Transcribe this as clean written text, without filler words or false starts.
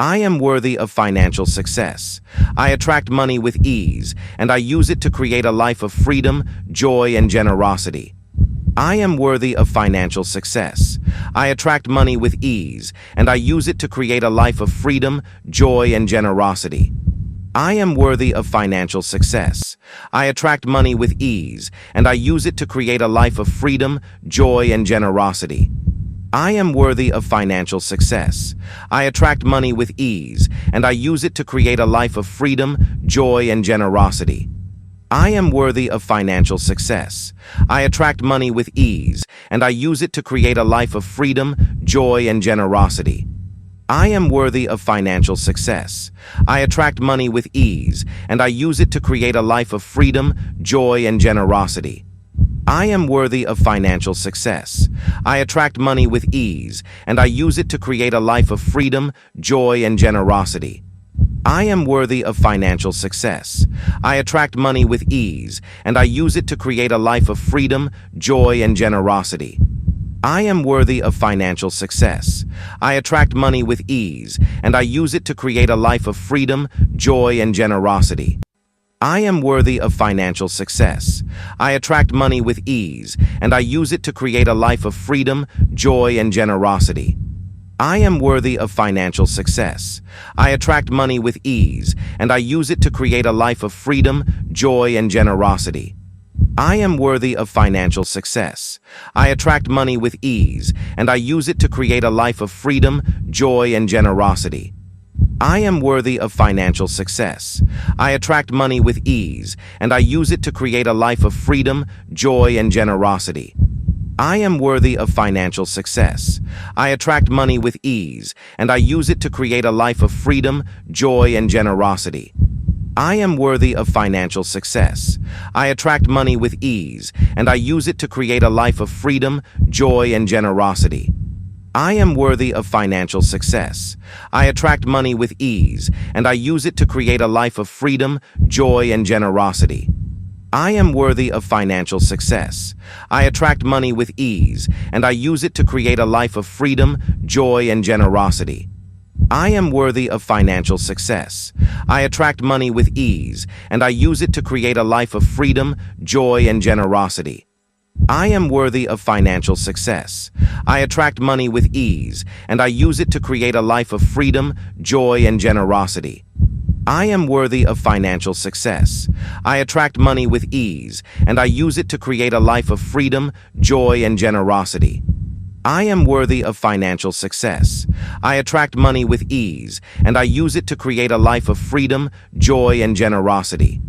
I am worthy of financial success. I attract money with ease, and I use it to create a life of freedom, joy, and generosity. I am worthy of financial success. I attract money with ease, and I use it to create a life of freedom, joy, and generosity. I am worthy of financial success. I attract money with ease, and I use it to create a life of freedom, joy, and generosity. I am worthy of financial success. I attract money with ease, and I use it to create a life of freedom, joy, and generosity. I am worthy of financial success. I attract money with ease, and I use it to create a life of freedom, joy, and generosity. I am worthy of financial success. I attract money with ease, and I use it to create a life of freedom, joy, and generosity. I am worthy of financial success. I attract money with ease, and I use it to create a life of freedom, joy, and generosity. I am worthy of financial success. I attract money with ease, and I use it to create a life of freedom, joy, and generosity. I am worthy of financial success. I attract money with ease, and I use it to create a life of freedom, joy, and generosity. I am worthy of financial success. I attract money with ease, and I use it to create a life of freedom, joy, and generosity. I am worthy of financial success. I attract money with ease, and I use it to create a life of freedom, joy, and generosity. I am worthy of financial success. I attract money with ease, and I use it to create a life of freedom, joy, and generosity. I am worthy of financial success. I attract money with ease, and I use it to create a life of freedom, joy, and generosity. I am worthy of financial success. I attract money with ease, and I use it to create a life of freedom, joy, and generosity. I am worthy of financial success. I attract money with ease, and I use it to create a life of freedom, joy, and generosity. I am worthy of financial success. I attract money with ease, and I use it to create a life of freedom, joy, and generosity. I am worthy of financial success. I attract money with ease, and I use it to create a life of freedom, joy, and generosity. I am worthy of financial success. I attract money with ease, and I use it to create a life of freedom, joy, and generosity. I am worthy of financial success. I attract money with ease, and I use it to create a life of freedom, joy, and generosity. I am worthy of financial success. I attract money with ease, and I use it to create a life of freedom, joy, and generosity. I am worthy of financial success. I attract money with ease, and I use it to create a life of freedom, joy, and generosity.